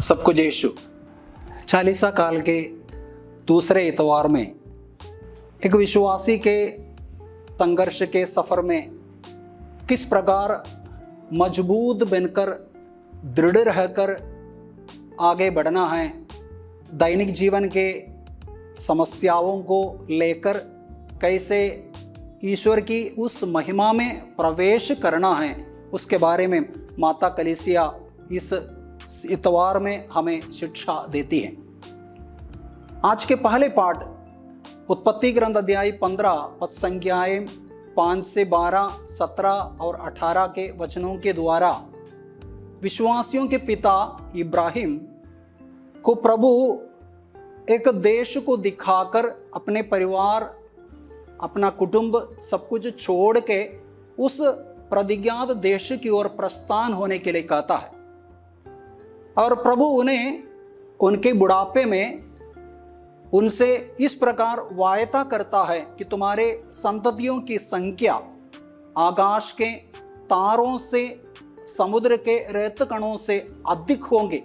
सबको जय यीशु। चालीसा काल के दूसरे इतवार में एक विश्वासी के संघर्ष के सफर में किस प्रकार मजबूत बनकर दृढ़ रहकर आगे बढ़ना है, दैनिक जीवन के समस्याओं को लेकर कैसे ईश्वर की उस महिमा में प्रवेश करना है, उसके बारे में माता कलीसिया इस इतवार में हमें शिक्षा देती है। आज के पहले पाठ उत्पत्ति ग्रंथ अध्याय 15 पद संख्याएं 5 से 12, 17 और 18 के वचनों के द्वारा विश्वासियों के पिता इब्राहिम को प्रभु एक देश को दिखाकर अपने परिवार, अपना कुटुंब सब कुछ छोड़ के उस प्रतिज्ञात देश की ओर प्रस्थान होने के लिए कहता है। और प्रभु उन्हें उनके बुढ़ापे में उनसे इस प्रकार वायदा करता है कि तुम्हारे संततियों की संख्या आकाश के तारों से, समुद्र के रेत कणों से अधिक होंगे।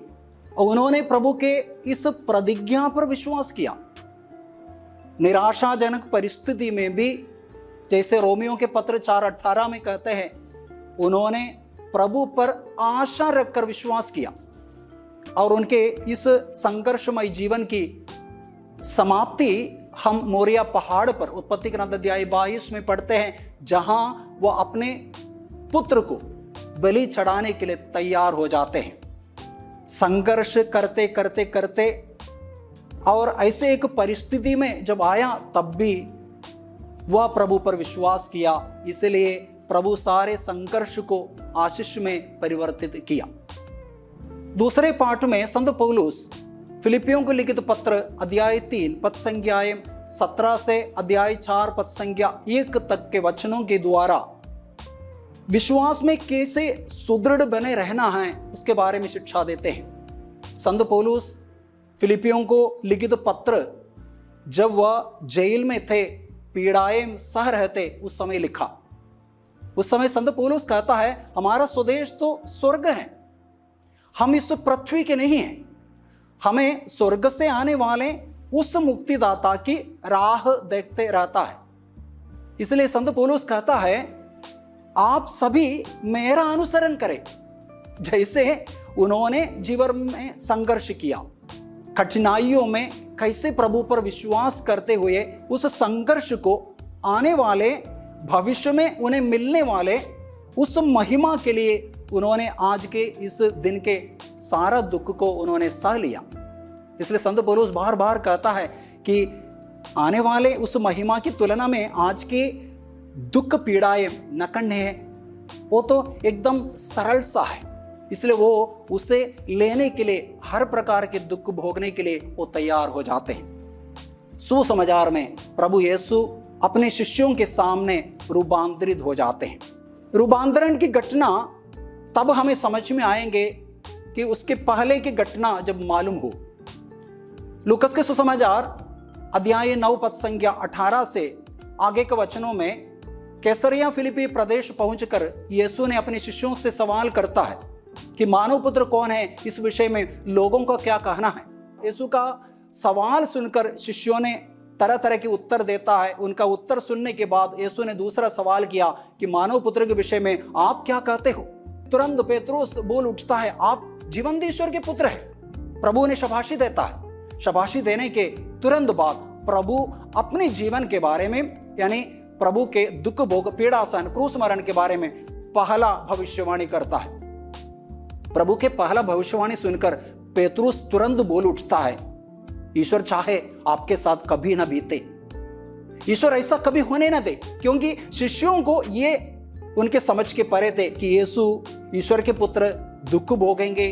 और उन्होंने प्रभु के इस प्रतिज्ञा पर विश्वास किया। निराशाजनक परिस्थिति में भी, जैसे रोमियो के पत्र 4:18 में कहते हैं, उन्होंने प्रभु पर आशा रखकर विश्वास किया और उनके इस संघर्षमय जीवन की समाप्ति हम मोरिया पहाड़ पर उत्पत्ति ग्रंथ अध्याय 22 में पढ़ते हैं, जहां वह अपने पुत्र को बलि चढ़ाने के लिए तैयार हो जाते हैं। संघर्ष करते करते करते और ऐसे एक परिस्थिति में जब आया, तब भी वह प्रभु पर विश्वास किया। इसलिए प्रभु सारे संघर्ष को आशीष में परिवर्तित किया। दूसरे पाठ में संत पौलुस फिलिपियों को लिखित पत्र अध्याय 3 पद संख्याएं 17 से अध्याय 4 पद संख्या 1 तक के वचनों के द्वारा विश्वास में कैसे सुदृढ़ बने रहना है, उसके बारे में शिक्षा देते हैं। संत पौलुस फिलिपियों को लिखित पत्र जब वह जेल में थे, पीड़ाएं सह रहते, उस समय लिखा। उस समय संत पौलुस कहता है, हमारा स्वदेश तो स्वर्ग है, हम इस पृथ्वी के नहीं हैं। हमें स्वर्ग से आने वाले उस मुक्तिदाता की राह देखते रहता है। इसलिए संत पौलुस कहता है, आप सभी मेरा अनुसरण करें, जैसे उन्होंने जीवन में संघर्ष किया, कठिनाइयों में कैसे प्रभु पर विश्वास करते हुए उस संघर्ष को आने वाले भविष्य में उन्हें मिलने वाले उस महिमा के लिए उन्होंने आज के इस दिन के सारा दुख को उन्होंने सह लिया। इसलिए संत पौलुस बार बार कहता है कि आने वाले उस महिमा की तुलना में आज के दुख पीड़ाएं नगण्य है, वो तो एकदम सरल सा है। इसलिए वो उसे लेने के लिए, हर प्रकार के दुख भोगने के लिए वो तैयार हो जाते हैं। सुसमाचार में प्रभु यीशु अपने शिष्यों के सामने रूपांतरित हो जाते हैं। रूपांतरण की घटना तब हमें समझ में आएंगे कि उसके पहले की घटना जब मालूम हो। लूकस के सुसमाचार अध्याय 9 पद संख्या 18 से आगे के वचनों में कैसरिया फिलिपी प्रदेश पहुंचकर यीशु ने अपने शिष्यों से सवाल करता है कि मानव पुत्र कौन है, इस विषय में लोगों का क्या कहना है। यीशु का सवाल सुनकर शिष्यों ने तरह तरह के उत्तर देता है। उनका उत्तर सुनने के बाद यीशु ने दूसरा सवाल किया कि मानव पुत्र के विषय में आप क्या कहते हो। तुरंत पेतरुस बोल उठता है, आप जीवंत ईश्वर के पुत्र हैं। प्रभु ने शाबाशी देता है। शाबाशी देने के तुरंत बाद प्रभु अपने जीवन के बारे में, यानी प्रभु के दुख भोग, पीड़ा सहन, क्रूस मरण के बारे में पहला भविष्यवाणी करता है। प्रभु के पहला भविष्यवाणी सुनकर पेतरुस तुरंत बोल उठता है, ईश्वर चाहे आपके साथ कभी ना बीते, ईश्वर ऐसा कभी होने ना दे। क्योंकि शिष्यों को ये उनके समझ के परे थे कि यीशु ईश्वर के पुत्र दुख भोगेंगे,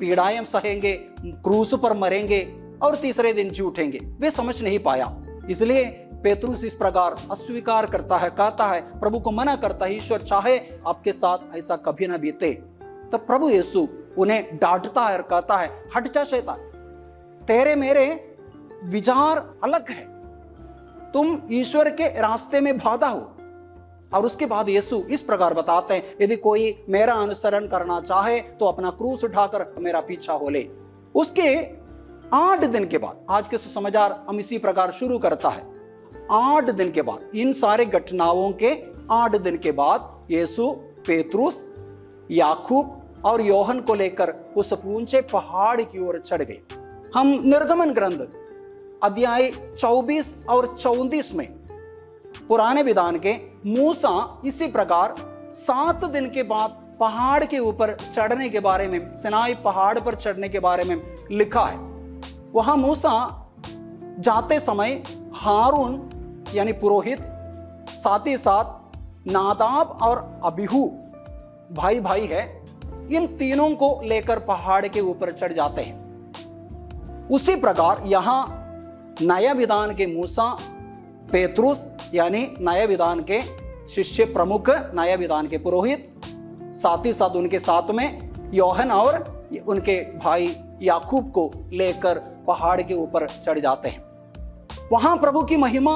पीड़ाएं सहेंगे, क्रूस पर मरेंगे और तीसरे दिन जी उठेंगे। वे समझ नहीं पाया। इसलिए पेतरुस इस प्रकार अस्वीकार करता है, कहता है, प्रभु को मना करता है, ईश्वर चाहे आपके साथ ऐसा कभी ना बीते। तब प्रभु यीशु उन्हें डांटता है और कहता है, हट जा शैतान, तेरे मेरे विचार अलग है, तुम ईश्वर के रास्ते में बाधा हो। और उसके बाद यीशु इस प्रकार बताते हैं, यदि कोई मेरा अनुसरण करना चाहे तो अपना क्रूस उठाकर मेरा पीछा हो ले। उसके 8 दिन के बाद, आज के सुसमाचार हम इसी प्रकार शुरू करता है। 8 दिन के बाद, इन सारे घटनाओं के 8 दिन के बाद यीशु पेतरुस, याकूब और योहन को लेकर उस ऊंचे पहाड़ की ओर चढ़ गए। हम निर्गमन ग्रंथ अध्याय 24 और 34 में पुराने विधान के मूसा इसी प्रकार 7 दिन के बाद पहाड़ के ऊपर चढ़ने के बारे में, सिनाई पहाड़ पर चढ़ने के बारे में लिखा है। वहां मूसा जाते समय हारून यानी पुरोहित, साथ ही साथ नादाब और अबीहू भाई भाई है, इन तीनों को लेकर पहाड़ के ऊपर चढ़ जाते हैं। उसी प्रकार यहां नया विधान के मूसा, पेतरुस यानी नया विधान के शिष्य प्रमुख, नया विधान के पुरोहित, साथ ही साथ उनके साथ में योहन और उनके भाई याकूब को लेकर पहाड़ के ऊपर चढ़ जाते हैं। वहां प्रभु की महिमा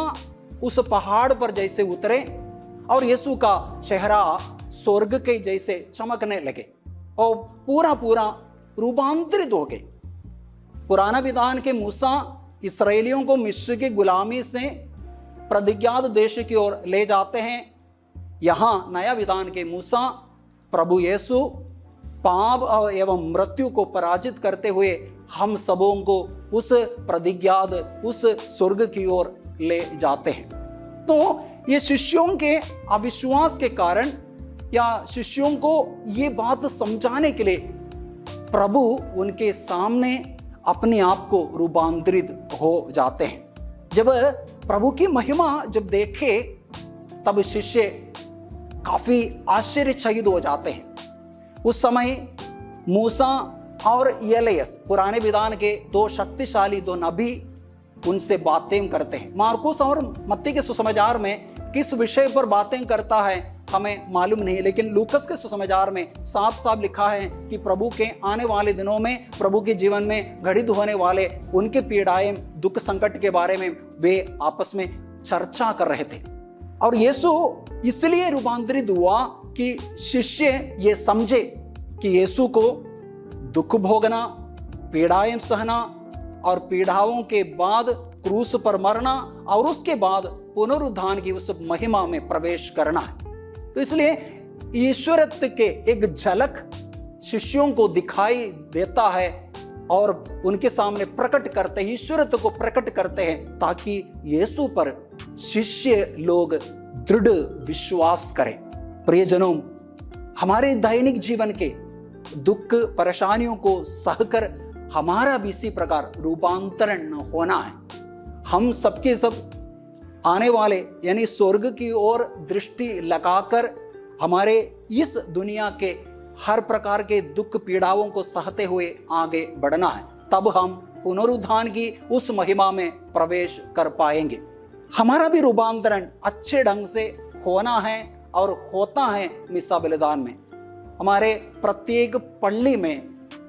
उस पहाड़ पर जैसे उतरे और यीशु का चेहरा स्वर्ग के जैसे चमकने लगे और पूरा रूपांतरित हो गए। पुराना विधान के मूसा इस्राएलियों को मिस्र की गुलामी से प्रतिज्ञात देश की ओर ले जाते हैं। यहां नया विधान के मूसा प्रभु यीशु पाप एवं मृत्यु को पराजित करते हुए हम सबों को उस प्रतिज्ञात, उस स्वर्ग की ओर ले जाते हैं। तो ये शिष्यों के अविश्वास के कारण या शिष्यों को ये बात समझाने के लिए प्रभु उनके सामने अपने आप को रूपांतरित हो जाते हैं। जब प्रभु की महिमा जब देखे तब शिष्य काफी आश्चर्यचकित हो जाते हैं। उस समय मूसा और एलियस, पुराने विधान के 2 शक्तिशाली 2 नबी, उनसे बातें करते हैं। मार्कुस और मत्ती के सुसमाचार में किस विषय पर बातें करता है हमें मालूम नहीं, लेकिन लूकस के सुसमाचार में साफ साफ लिखा है कि प्रभु के आने वाले दिनों में, प्रभु के जीवन में घटित होने वाले उनके पीड़ाएं, दुख संकट के बारे में वे आपस में चर्चा कर रहे थे। और यीशु इसलिए रूपांतरित हुआ कि शिष्य ये समझे कि यीशु को दुख भोगना, पीड़ाएं सहना और पीड़ाओं के बाद क्रूस पर मरना और उसके बाद पुनरुत्थान की उस महिमा में प्रवेश करना है। तो इसलिए ईश्वरत्व के एक झलक शिष्यों को दिखाई देता है और उनके सामने प्रकट करते हैं, ईश्वरत्व को प्रकट करते हैं ताकि यीशु पर शिष्य लोग दृढ़ विश्वास करें। प्रियजनों, हमारे दैनिक जीवन के दुख परेशानियों को सहकर हमारा भी इसी प्रकार रूपांतरण होना है। हम सबके सब आने वाले यानी स्वर्ग की ओर दृष्टि लगाकर हमारे इस दुनिया के हर प्रकार के दुख पीड़ाओं को सहते हुए आगे बढ़ना है। तब हम पुनरुत्थान की उस महिमा में प्रवेश कर पाएंगे। हमारा भी रूपांतरण अच्छे ढंग से होना है और होता है मिसा बलिदान में। हमारे प्रत्येक पल्ली में,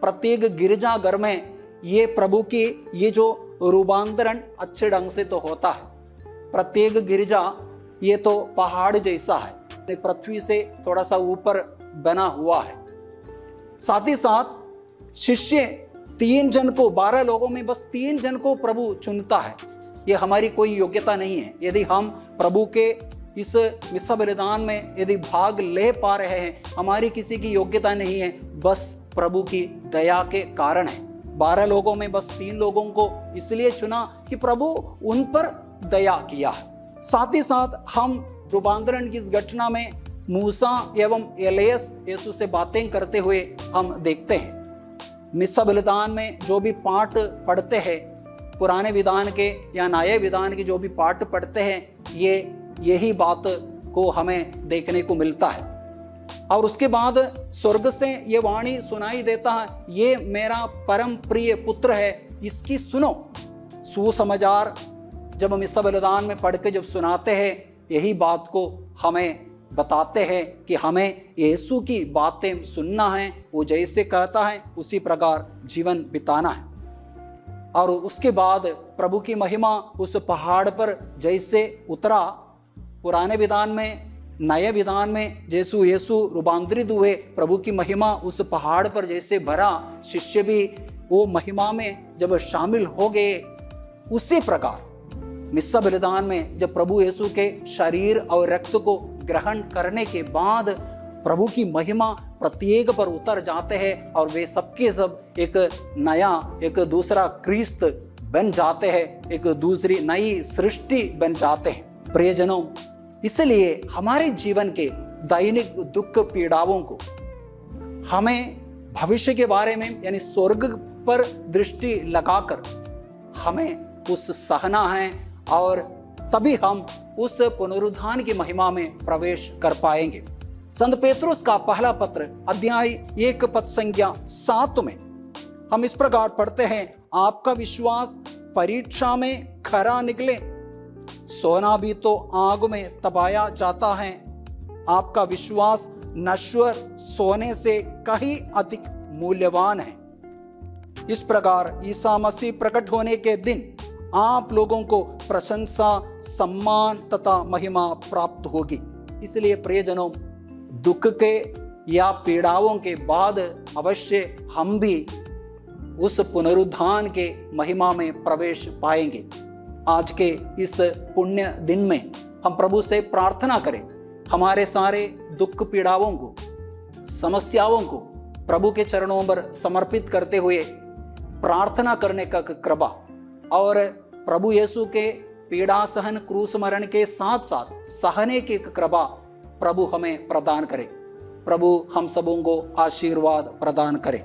प्रत्येक गिरजाघर में ये प्रभु की ये जो रूपांतरण अच्छे ढंग से तो होता है। प्रत्येक गिरजा ये तो पहाड़ जैसा है, पृथ्वी से थोड़ा सा ऊपर बना हुआ है। साथ ही साथ शिष्य 3 जन को, 12 लोगों में बस 3 जन को प्रभु चुनता है। ये हमारी कोई योग्यता नहीं है। यदि हम प्रभु के इस मिसा बलिदान में यदि भाग ले पा रहे हैं, हमारी किसी की योग्यता नहीं है, बस प्रभु की दया के कारण है। 12 लोगों में बस 3 लोगों को इसलिए चुना कि प्रभु उन पर दया किया है। साथ ही साथ हम रूपांतरण की इस घटना में मूसा एवं एलियस यीशु से बातें करते हुए हम देखते हैं। मिसा बलिदान में जो भी पाठ पढ़ते हैं, पुराने विधान के या नए विधान के जो भी पाठ पढ़ते हैं, यही बात को हमें देखने को मिलता है। और उसके बाद स्वर्ग से ये वाणी सुनाई देता है, ये मेरा परम प्रिय पुत्र है, इसकी सुनो। सुसमाचार जब हम मिसा बलिदान में पढ़ के जब सुनाते हैं, यही बात को हमें बताते हैं कि हमें यीशु की बातें सुनना है। वो जैसे कहता है उसी प्रकार जीवन बिताना है। और उसके बाद प्रभु की महिमा उस पहाड़ पर जैसे उतरा, पुराने विधान में, नए विधान में जैसे यीशु रूपांतरित हुए, प्रभु की महिमा उस पहाड़ पर जैसे भरा, शिष्य भी वो महिमा में जब शामिल हो गए, उसी प्रकार मिस्सा बलिदान में जब प्रभु यीशु के शरीर और रक्त को ग्रहण करने के बाद प्रभु की महिमा प्रत्येक पर उतर जाते हैं और वे सबके सब एक नया, एक दूसरा क्रिस्त बन जाते हैं, एक दूसरी नई सृष्टि बन जाते हैं। प्रियजनों, इसलिए हमारे जीवन के दैनिक दुख पीड़ाओं को हमें भविष्य के बारे में यानी स्वर्ग पर दृष्टि लगाकर हमें उस सहना है और तभी हम उस पुनरुत्थान की महिमा में प्रवेश कर पाएंगे। संत पेतरुस का पहला पत्र अध्याय 1 पद संख्या 7 में हम इस प्रकार पढ़ते हैं, आपका विश्वास परीक्षा में खरा निकले, सोना भी तो आग में तपाया जाता है, आपका विश्वास नश्वर सोने से कहीं अधिक मूल्यवान है। इस प्रकार ईसा मसीह प्रकट होने के दिन आप लोगों को प्रशंसा, सम्मान तथा महिमा प्राप्त होगी। इसलिए प्रियजनों, दुख के या पीड़ाओं के बाद अवश्य हम भी उस पुनरुत्थान के महिमा में प्रवेश पाएंगे। आज के इस पुण्य दिन में हम प्रभु से प्रार्थना करें, हमारे सारे दुख पीड़ाओं को, समस्याओं को प्रभु के चरणों पर समर्पित करते हुए प्रार्थना करने का कृपा और प्रभु यीशु के पीड़ा सहन क्रूस मरण के साथ साथ सहने की कृपा प्रभु हमें प्रदान करे। प्रभु हम सबों को आशीर्वाद प्रदान करे।